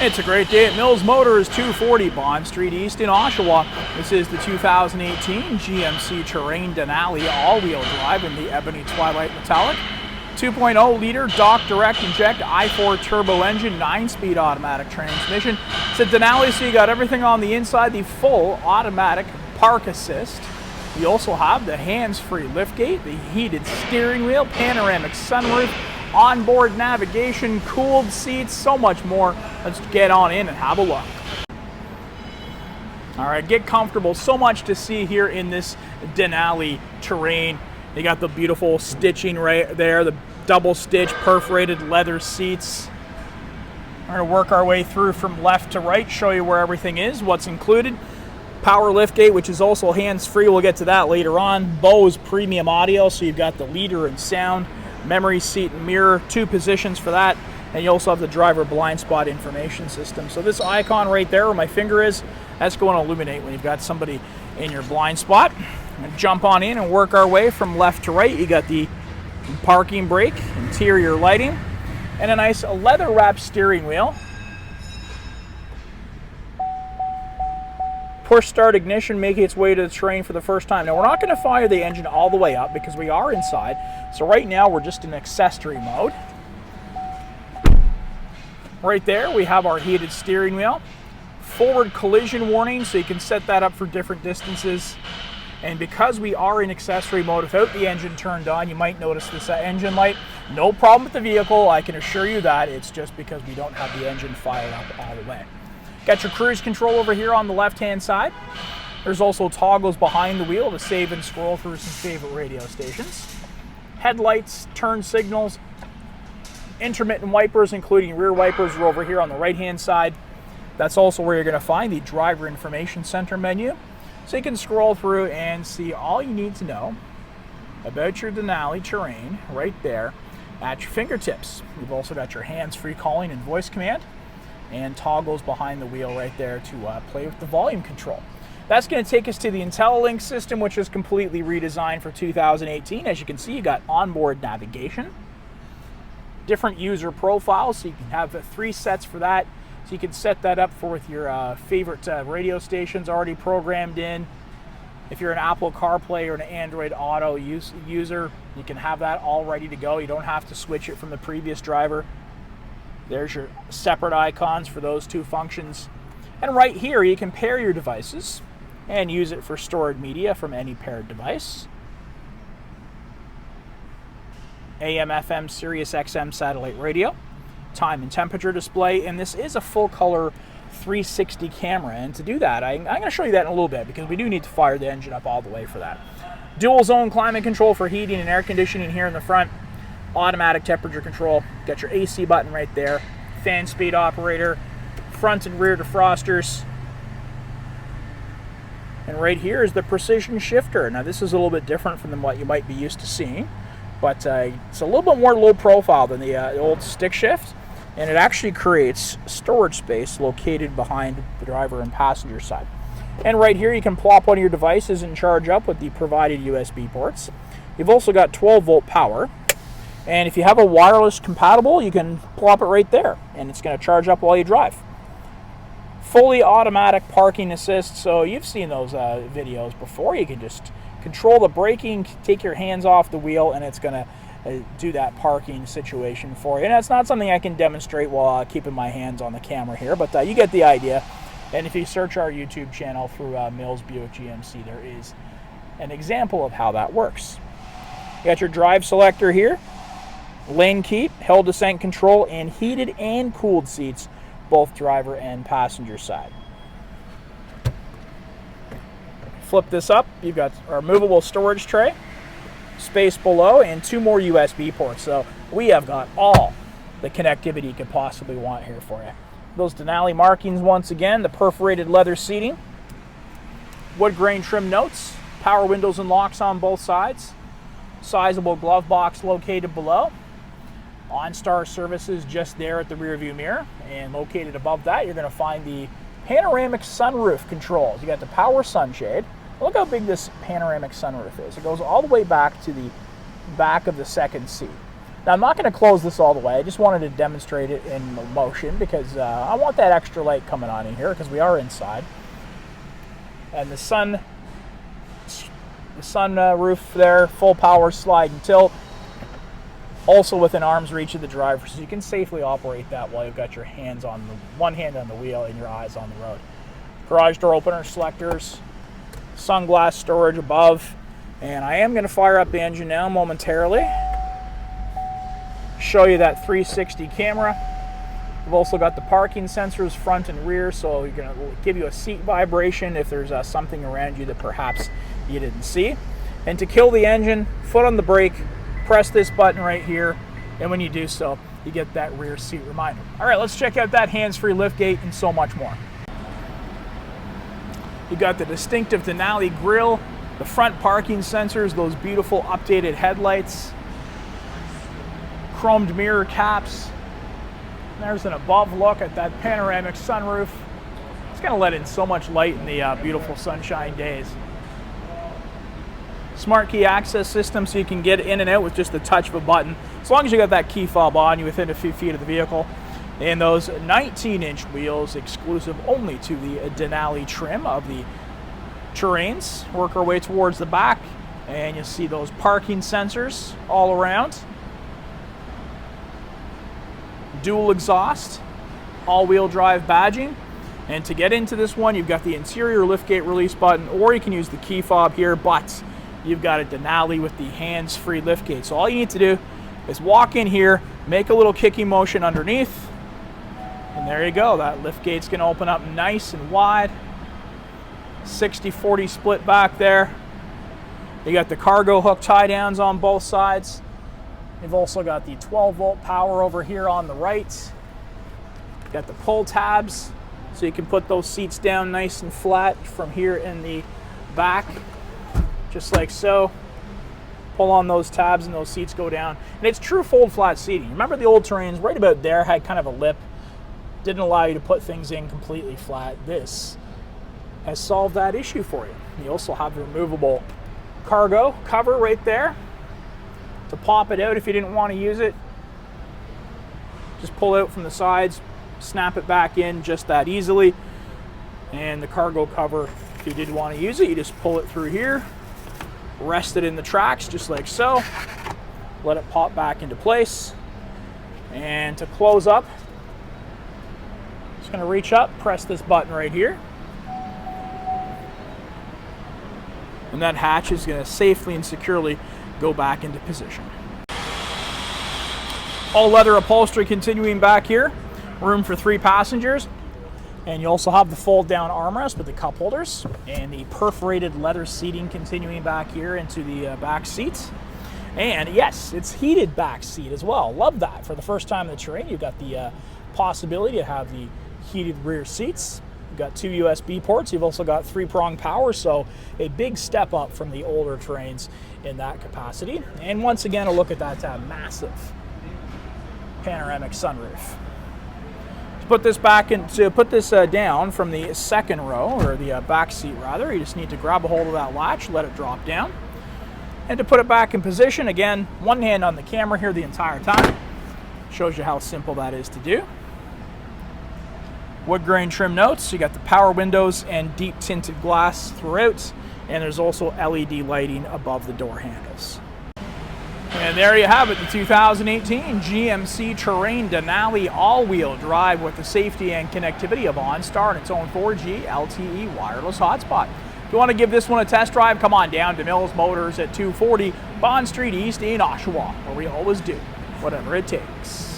It's a great day at Mills Motors, 240 Bond Street East in Oshawa. This is the 2018 GMC Terrain Denali all-wheel drive in the ebony twilight metallic. 2.0-liter dock direct inject i4 turbo engine, 9-speed automatic transmission. It's a Denali, so you got everything on the inside. The full automatic park assist. You also have the hands-free liftgate, the heated steering wheel, panoramic sunroof, onboard navigation, cooled seats, so much more. Let's get on in and have a look. All right, get comfortable. So much to see here in this Denali Terrain. You got the beautiful stitching right there, the double stitch perforated leather seats. We're going to work our way through from left to right, show you where everything is, what's included. Power liftgate, which is also hands-free. We'll get to that later on. Bose premium audio, so you've got the leader and sound. Memory seat and mirror, 2 positions for that, and you also have the driver blind spot information system. So this icon right there where my finger is, that's going to illuminate when you've got somebody in your blind spot. I'm going to jump on in and work our way from left to right. You got the parking brake, interior lighting, and a nice leather wrapped steering wheel. Push start ignition making its way to the Terrain for the first time. Now we're not going to fire the engine all the way up because we are inside. So right now we're just in accessory mode. Right there we have our heated steering wheel. Forward collision warning, so you can set that up for different distances. And because we are in accessory mode without the engine turned on, you might notice this engine light. No problem with the vehicle, I can assure you that. It's just because we don't have the engine fired up all the way. Got your cruise control over here on the left-hand side. There's also toggles behind the wheel to save and scroll through some favorite radio stations. Headlights, turn signals, intermittent wipers, including rear wipers, are over here on the right-hand side. That's also where you're going to find the driver information center menu. So you can scroll through and see all you need to know about your Denali Terrain right there at your fingertips. You've also got your hands-free calling and voice command, and toggles behind the wheel right there to play with the volume control. That's going to take us to the Intellilink System, which is completely redesigned for 2018. As you can see, you got onboard navigation, different user profiles, so you can have 3 sets for that. So you can set that up for with your favorite radio stations already programmed in. If you're an Apple CarPlay or an Android Auto user, you can have that all ready to go. You don't have to switch it from the previous driver. There's your separate icons for those 2 functions. And right here, you can pair your devices and use it for stored media from any paired device. AM, FM, Sirius XM satellite radio, time and temperature display, and this is a full color 360 camera. And to do that, I'm going to show you that in a little bit because we do need to fire the engine up all the way for that. Dual zone climate control for heating and air conditioning here in the front. Automatic temperature control, got your AC button right there, fan speed operator, front and rear defrosters, and right here is the precision shifter. Now this is a little bit different from what you might be used to seeing, but it's a little bit more low profile than the old stick shift, and it actually creates storage space located behind the driver and passenger side. And right here you can plop one of your devices and charge up with the provided USB ports. You've also got 12-volt power. And if you have a wireless compatible, you can plop it right there, and it's going to charge up while you drive. Fully automatic parking assist, so you've seen those videos before. You can just control the braking, take your hands off the wheel, and it's going to do that parking situation for you. And that's not something I can demonstrate while keeping my hands on the camera here, but you get the idea. And if you search our YouTube channel through Mills Buick GMC, there is an example of how that works. You got your drive selector here. Lane keep, hill descent control, and heated and cooled seats, both driver and passenger side. Flip this up, you've got our movable storage tray, space below, and 2 more USB ports. So we have got all the connectivity you could possibly want here for you. Those Denali markings once again, the perforated leather seating, wood grain trim notes, power windows and locks on both sides, sizable glove box located below. OnStar services just there at the rear view mirror, and located above that you're going to find the panoramic sunroof controls. You got the power sunshade. Look how big this panoramic sunroof is. It goes all the way back to the back of the second seat. Now I'm not going to close this all the way. I just wanted to demonstrate it in motion because I want that extra light coming on in here because we are inside. And the sunroof there, full power slide and tilt. Also within arm's reach of the driver, so you can safely operate that while you've got your hands on one hand on the wheel and your eyes on the road. Garage door opener selectors, sunglass storage above, and I am going to fire up the engine now momentarily. Show you that 360 camera. We've also got the parking sensors front and rear, so you're going to give you a seat vibration if there's something around you that perhaps you didn't see. And to kill the engine, foot on the brake, press this button right here, and when you do so, you get that rear seat reminder. All right, let's check out that hands-free liftgate and so much more. You got the distinctive Denali grille, the front parking sensors, those beautiful updated headlights, chromed mirror caps. There's an above look at that panoramic sunroof. It's going to let in so much light in the beautiful sunshine days. Smart key access system, so you can get in and out with just the touch of a button, as long as you got that key fob on you within a few feet of the vehicle. And those 19-inch wheels, exclusive only to the Denali trim of the Terrains. Work our way towards the back, and you'll see those parking sensors all around. Dual exhaust, all-wheel drive badging. And to get into this one, you've got the interior liftgate release button, or you can use the key fob here, but you've got a Denali with the hands-free liftgate. So all you need to do is walk in here, make a little kicking motion underneath, and there you go. That liftgate's going to open up nice and wide. 60-40 split back there. You got the cargo hook tie downs on both sides. You've also got the 12-volt power over here on the right. You got the pull tabs, so you can put those seats down nice and flat from here in the back. Just like so. Pull on those tabs and those seats go down. And it's true fold flat seating. Remember the old Terrains right about there had kind of a lip. Didn't allow you to put things in completely flat. This has solved that issue for you. You also have the removable cargo cover right there to pop it out if you didn't want to use it. Just pull out from the sides, snap it back in just that easily. And the cargo cover, if you did want to use it, you just pull it through here. Rest it in the tracks just like so. Let it pop back into place. And to close up, just going to reach up, press this button right here. And that hatch is going to safely and securely go back into position. All leather upholstery continuing back here. Room for 3 passengers. And you also have the fold-down armrest with the cup holders and the perforated leather seating continuing back here into the back seats. And yes, it's heated back seat as well. Love that. For the first time in the Terrain, you've got the possibility to have the heated rear seats. You've got 2 USB ports. You've also got 3-prong power, so a big step up from the older Terrains in that capacity. And once again, a look at that massive panoramic sunroof. To put this down from the second row, or the back seat rather, you just need to grab a hold of that latch, let it drop down. And to put it back in position, again, one hand on the camera here the entire time. Shows you how simple that is to do. Wood grain trim notes, you got the power windows and deep tinted glass throughout, and there's also LED lighting above the door handles. And there you have it, the 2018 GMC Terrain Denali all-wheel drive with the safety and connectivity of OnStar and its own 4G LTE wireless hotspot. If you want to give this one a test drive, come on down to Mills Motors at 240 Bond Street East in Oshawa, where we always do whatever it takes.